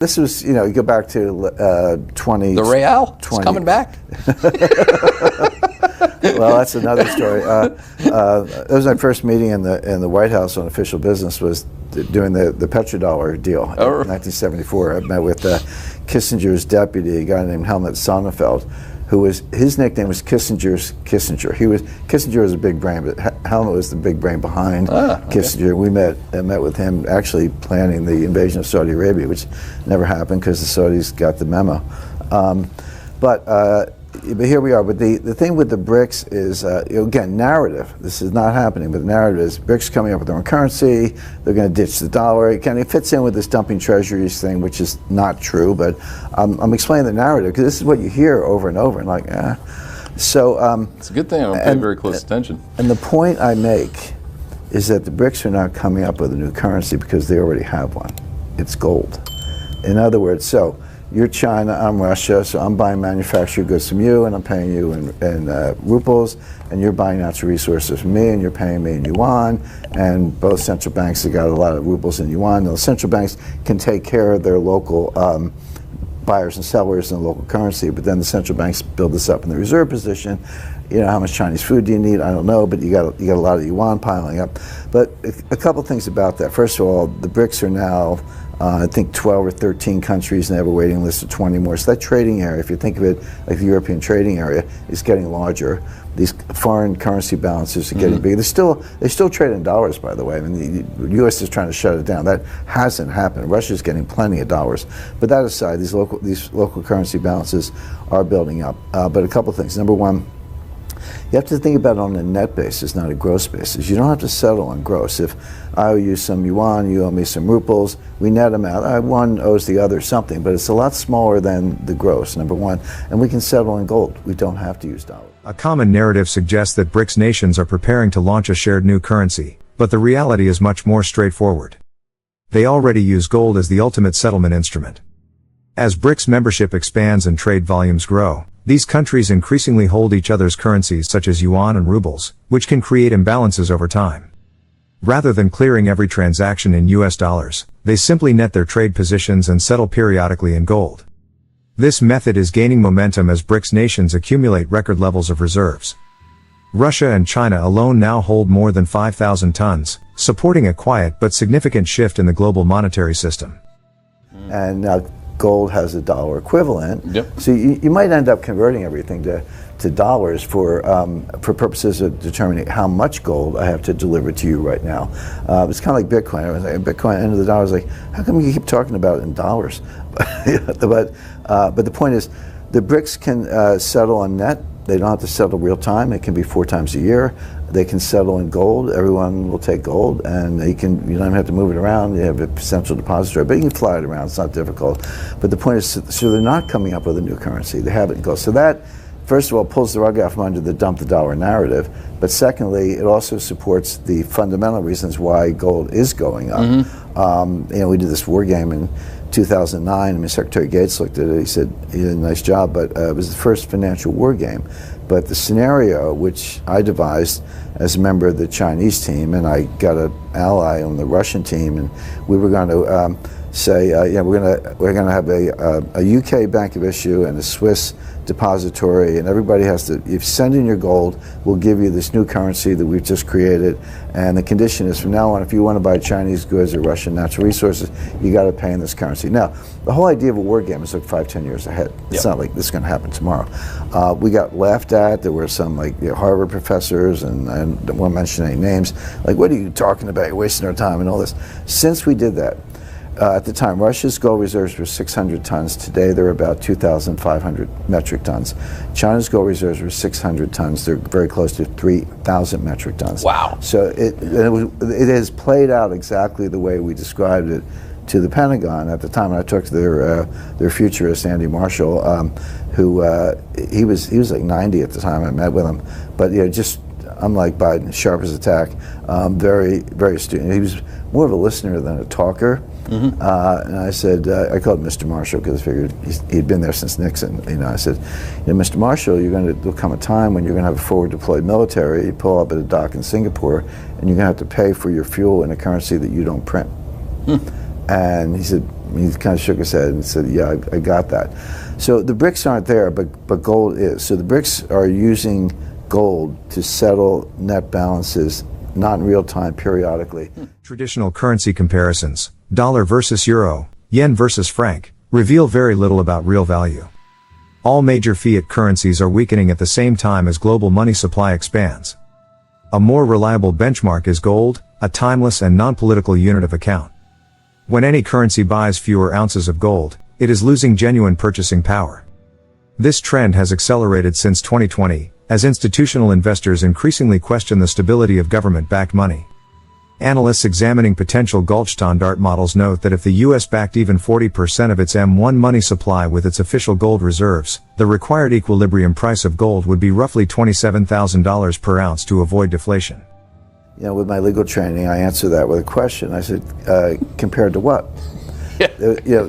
This was, you go back to 20... The real? It's coming back? Well, that's another story. It was my first meeting in the White House on official business, was doing the petrodollar deal in 1974. I met with Kissinger's deputy, a guy named Helmut Sonnenfeld, his nickname was Kissinger's Kissinger. Kissinger was a big brain, but Helmut was the big brain behind Kissinger. We met with him actually planning the invasion of Saudi Arabia, which never happened because the Saudis got the memo. But here we are. But the thing with the BRICS is, again, narrative. This is not happening, but the narrative is BRICS coming up with their own currency. They're going to ditch the dollar. It kind of fits in with this dumping treasuries thing, which is not true. But I'm explaining the narrative because this is what you hear over and over. And like, So it's a good thing I don't pay very close attention. And the point I make is that the BRICS are not coming up with a new currency because they already have one. It's gold. In other words, you're China, I'm Russia, so I'm buying manufactured goods from you and I'm paying you in rubles, and you're buying natural resources from me and you're paying me in yuan, and both central banks have got a lot of rubles in yuan. Now, the central banks can take care of their local buyers and sellers in the local currency, but then the central banks build this up in the reserve position. How much Chinese food do you need? I don't know, but you got a lot of yuan piling up. But a couple things about that. First of all, the BRICS are now I think 12 or 13 countries, and they have a waiting list of 20 more. So that trading area, if you think of it like the European trading area, is getting larger. These foreign currency balances are getting bigger. They still trade in dollars, by the way. I mean, the U.S. is trying to shut it down. That hasn't happened. Russia's getting plenty of dollars. But that aside, these local currency balances are building up. But a couple things. Number one, you have to think about it on a net basis, not a gross basis. You don't have to settle on gross. If I owe you some yuan, you owe me some rubles, we net them out. One owes the other something, but it's a lot smaller than the gross, number one. And we can settle in gold. We don't have to use dollars. A common narrative suggests that BRICS nations are preparing to launch a shared new currency, but the reality is much more straightforward. They already use gold as the ultimate settlement instrument. As BRICS membership expands and trade volumes grow, these countries increasingly hold each other's currencies such as yuan and rubles, which can create imbalances over time. Rather than clearing every transaction in US dollars, they simply net their trade positions and settle periodically in gold. This method is gaining momentum as BRICS nations accumulate record levels of reserves. Russia and China alone now hold more than 5,000 tons, supporting a quiet but significant shift in the global monetary system. And now gold has a dollar equivalent. Yep. So you might end up converting everything to dollars for purposes of determining how much gold I have to deliver to you right now. It's kind of like Bitcoin. I was like, Bitcoin, end of the dollar. I was like, how come you keep talking about it in dollars? But the point is, the BRICS can settle on net. They don't have to settle real time. It can be 4 times a year. They can settle in gold. Everyone will take gold, and you don't even have to move it around. You have a central depository, but you can fly it around. It's not difficult. But the point is, so they're not coming up with a new currency. They have it in gold. So that, first of all, pulls the rug out from under the dump the dollar narrative. But secondly, it also supports the fundamental reasons why gold is going up. We did this war game in 2009. I mean, Secretary Gates looked at it. He said he did a nice job, but it was the first financial war game. But the scenario, which I devised as a member of the Chinese team, and I got an ally on the Russian team, and we were going to say, we're going to have a UK bank of issue and a Swiss depository, and everybody has to, if you send in your gold, we'll give you this new currency that we've just created, and the condition is from now on, if you want to buy Chinese goods or Russian natural resources, you got to pay in this currency. Now, the whole idea of a war game is like 5-10 years ahead. It's not like this is going to happen tomorrow. We got laughed at. There were some Harvard professors, and I won't mention any names, like, what are you talking about? You're wasting our time and all this. Since we did that, at the time, Russia's gold reserves were 600 tons. Today, they're about 2,500 metric tons. China's gold reserves were 600 tons. They're very close to 3,000 metric tons. Wow. So it has played out exactly the way we described it to the Pentagon at the time. And I talked to their futurist, Andy Marshall, who he was like 90 at the time. I met with him. But just unlike Biden, sharp as a tack, very, very astute. He was more of a listener than a talker. And I said, I called him Mr. Marshall because I figured he'd been there since Nixon. I said, Mr. Marshall, there'll come a time when you're going to have a forward deployed military. You pull up at a dock in Singapore, and you're going to have to pay for your fuel in a currency that you don't print. And he said, He kind of shook his head and said, yeah, I got that. So the BRICS aren't there, but gold is. So the BRICS are using gold to settle net balances, not in real time, periodically. Traditional currency comparisons, dollar versus euro, yen versus franc, reveal very little about real value. All major fiat currencies are weakening at the same time as global money supply expands. A more reliable benchmark is gold, a timeless and non-political unit of account. When any currency buys fewer ounces of gold, it is losing genuine purchasing power. This trend has accelerated since 2020, as institutional investors increasingly question the stability of government-backed money. Analysts examining potential Goldstandard models note that if the US backed even 40% of its M1 money supply with its official gold reserves, the required equilibrium price of gold would be roughly $27,000 per ounce to avoid deflation. You know, with my legal training, I answer that with a question. I said, compared to what?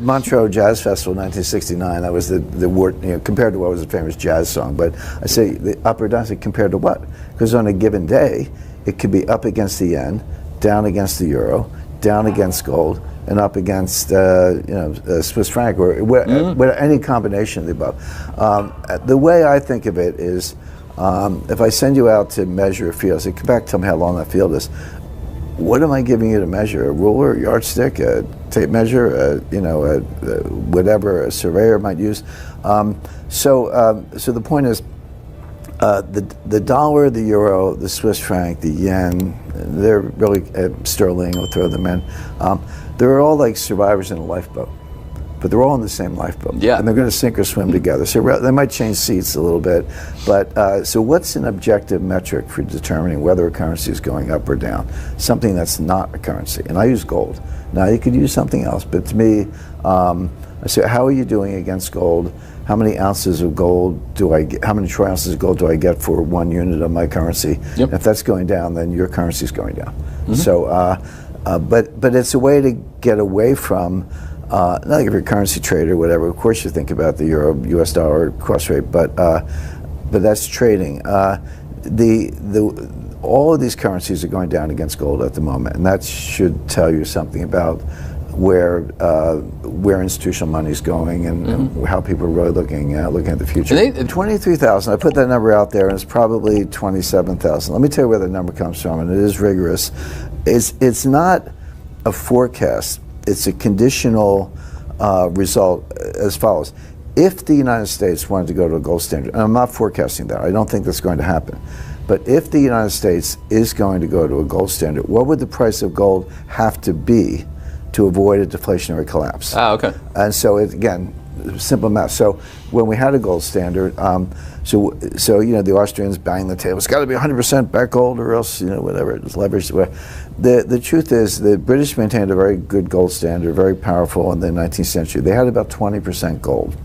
Montreux Jazz Festival, 1969. That was the word, compared to what was a famous jazz song. But I say the up or down. I say compared to what? Because on a given day, it could be up against the yen, down against the euro, down against gold, and up against Swiss franc, or any combination of the above. The way I think of it is, if I send you out to measure a field, I say, come back, tell me how long that field is. What am I giving you to measure? A ruler, a yardstick, a tape measure, whatever a surveyor might use. So the point is, the dollar, the euro, the Swiss franc, the yen, they're really sterling. We'll throw them in. They're all like survivors in a lifeboat, but they're all in the same lifeboat. Yeah. And they're going to sink or swim together. So they might change seats a little bit, but so what's an objective metric for determining whether a currency is going up or down? Something that's not a currency, and I use gold. Now you could use something else, but to me, I say, how are you doing against gold? How many ounces of gold do I get? How many troy ounces of gold do I get for 1 unit of my currency? Yep. If that's going down, then your currency is going down. So, but it's a way to get away from, not like if you're a currency trader or whatever. Of course, you think about the euro, U.S. dollar cross rate, but that's trading. All of these currencies are going down against gold at the moment, and that should tell you something about where institutional money is going and how people are really looking at the future. 23,000. I put that number out there, and it's probably 27,000. Let me tell you where the number comes from, and it is rigorous. It's not a forecast. It's a conditional result as follows. If the United States wanted to go to a gold standard, and I'm not forecasting that, I don't think that's going to happen, but if the United States is going to go to a gold standard, what would the price of gold have to be to avoid a deflationary collapse? Ah, okay. And so again, simple math. So when we had a gold standard, so the Austrians banged the table. It's got to be 100% back gold, or else whatever it's leveraged. The truth is, the British maintained a very good gold standard, very powerful in the 19th century. They had about 20% gold.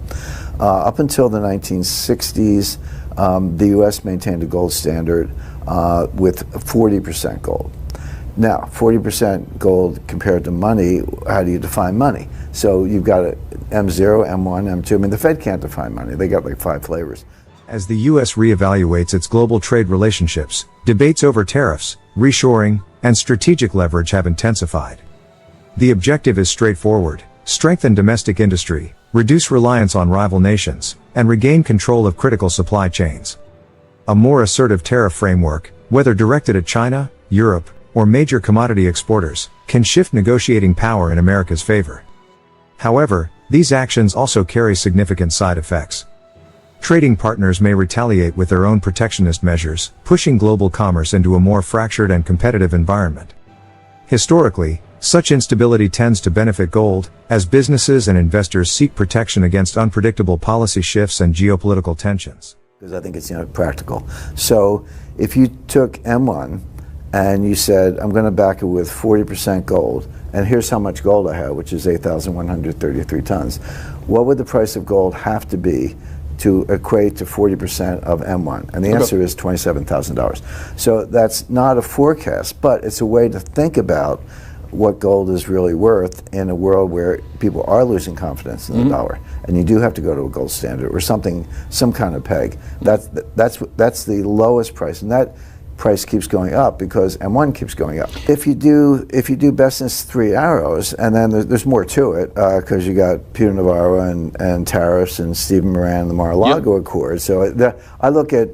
Up until the 1960s, the U.S. maintained a gold standard with 40% gold. Now, 40% gold compared to money, how do you define money? So you've got a M0, M1, M2. I mean, the Fed can't define money. They got like 5 flavors. As the U.S. reevaluates its global trade relationships, debates over tariffs, reshoring, and strategic leverage have intensified. The objective is straightforward: strengthen domestic industry, reduce reliance on rival nations, and regain control of critical supply chains. A more assertive tariff framework, whether directed at China, Europe, or major commodity exporters, can shift negotiating power in America's favor. However, these actions also carry significant side effects. Trading partners may retaliate with their own protectionist measures, pushing global commerce into a more fractured and competitive environment. Historically, such instability tends to benefit gold, as businesses and investors seek protection against unpredictable policy shifts and geopolitical tensions. Because I think it's practical. So if you took M1 and you said, I'm going to back it with 40% gold, and here's how much gold I have, which is 8,133 tons, what would the price of gold have to be to equate to 40% of M1? And the answer is $27,000. So that's not a forecast, but it's a way to think about what gold is really worth in a world where people are losing confidence in the dollar, and you do have to go to a gold standard or something, some kind of peg. That's the lowest price, and that price keeps going up because M1 keeps going up. If you do Besant's 3 arrows, and then there's more to it because you got Peter Navarro and tariffs and Stephen Moran and the Mar-a-Lago Accord. So I look at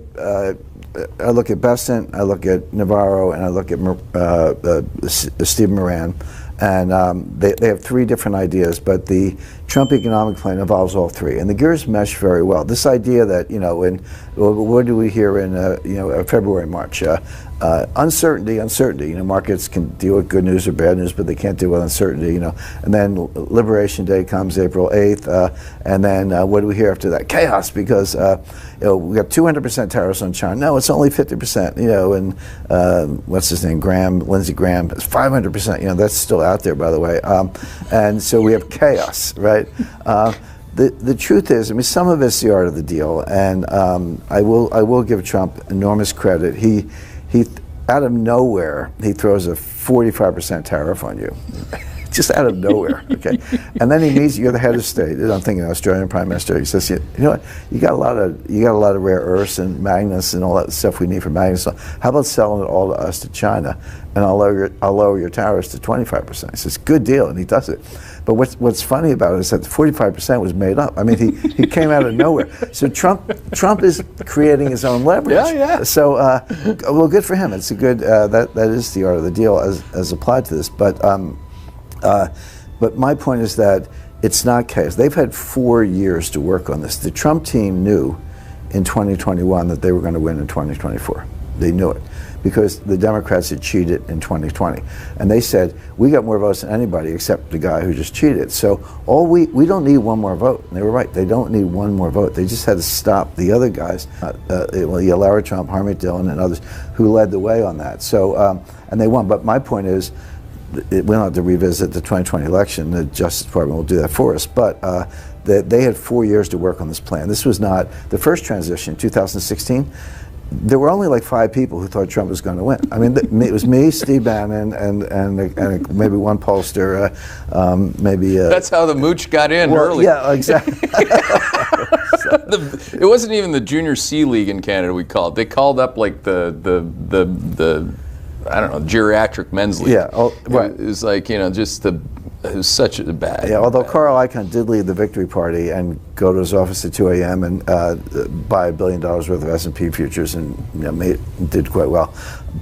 Besant, I look at Navarro, and I look at Stephen Moran. And they have 3 different ideas, but the Trump economic plan involves all 3, and the gears mesh very well. This idea that what do we hear in February, March? Uncertainty. Markets can deal with good news or bad news, but they can't deal with uncertainty. And then Liberation Day comes April 8th, and then what do we hear after that? Chaos, because we got 200% tariffs on China. No, it's only 50%. And what's his name? Lindsey Graham, it's 500%. That's still out there, by the way. And so we have chaos, right? The truth is, some of it's the art of the deal, and I will give Trump enormous credit. He out of nowhere, he throws a 45% tariff on you. Just out of nowhere, okay? And then he meets, you're the head of state, I'm thinking Australian Prime Minister, he says, you know what, you got a lot of rare earths and magnets and all that stuff we need for magnets. So how about selling it all to us to China, and I'll lower your tariffs to 25%. He says, good deal, and he does it. But what's funny about it is that the 45% was made up. He came out of nowhere. So Trump is creating his own leverage. Yeah. So well, good for him. It's a good that is the art of the deal as applied to this. But my point is that it's not chaos. They've had 4 years to work on this. The Trump team knew in 2021 that they were going to win in 2024. They knew it because the Democrats had cheated in 2020. And they said, we got more votes than anybody except the guy who just cheated. So we don't need one more vote. And they were right. They don't need one more vote. They just had to stop the other guys, Larry Trump, Harmeet Dillon, and others who led the way on that. So, and they won. But my point is, we don't have to revisit the 2020 election. The Justice Department will do that for us. But they had 4 years to work on this plan. This was not the first transition, 2016. There were only like 5 people who thought Trump was going to win. It was me, Steve Bannon, and maybe one pollster, maybe. That's how the mooch got in early. Yeah, exactly. It wasn't even the Junior C League in Canada. We called. They called up like the I don't know, geriatric men's league. Yeah, right. It was like it was such a bad. Yeah, although Carl Icahn did lead the victory party and go to his office at 2 a.m. and buy $1 billion worth of S&P futures and did quite well.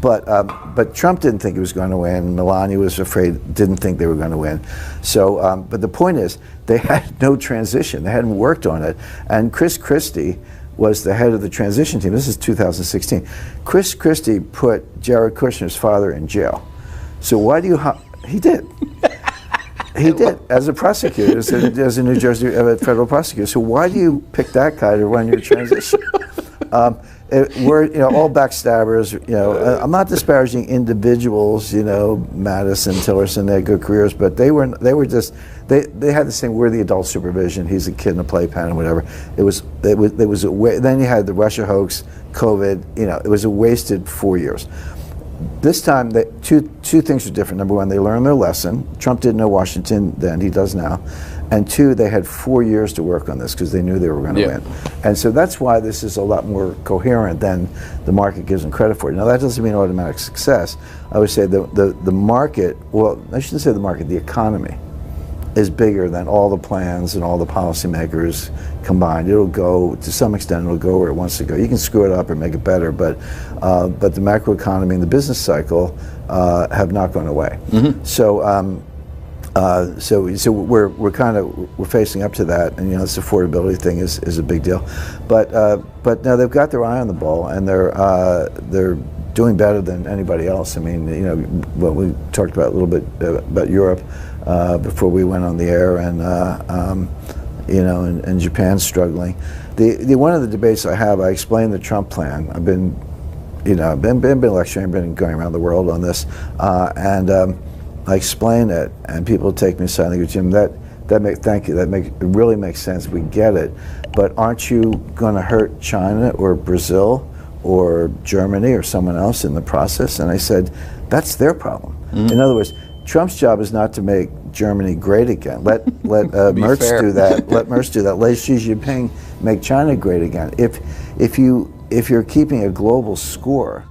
But Trump didn't think he was going to win. Melania was afraid, didn't think they were going to win. So, but the point is, they had no transition. They hadn't worked on it. And Chris Christie was the head of the transition team. This is 2016. Chris Christie put Jared Kushner's father in jail. So why do you... He did. He did, as a prosecutor, as a New Jersey federal prosecutor. So why do you pick that guy to run your transition? We're all backstabbers. I'm not disparaging individuals. Madison, Tillerson, they had good careers, but they had the same. We're the adult supervision. He's a kid in a playpen and whatever. It was then you had the Russia hoax, COVID. It was a wasted 4 years. This time, two things are different. Number one, they learned their lesson. Trump didn't know Washington then; he does now. And 2, they had 4 years to work on this because they knew they were going to win. And so that's why this is a lot more coherent than the market gives them credit for. Now, that doesn't mean automatic success. I would say the market, well, I shouldn't say the market, the economy is bigger than all the plans and all the policymakers combined. It'll go, to some extent, it'll go where it wants to go. You can screw it up or make it better, but the macroeconomy and the business cycle have not gone away. Mm-hmm. So we're facing up to that, and this affordability thing is a big deal, but now they've got their eye on the ball, and they're doing better than anybody else. Well, we talked about a little bit about Europe before we went on the air, and Japan's struggling. The one of the debates I have, I explained the Trump plan. I've been lecturing, been going around the world on this, and I explain it, and people take me aside and they go, Jim, thank you, it really makes sense, we get it, but aren't you going to hurt China or Brazil or Germany or someone else in the process? And I said, that's their problem. Mm-hmm. In other words, Trump's job is not to make Germany great again. Let Merz do that. Let Merz do that. Let Xi Jinping make China great again. If you're keeping a global score,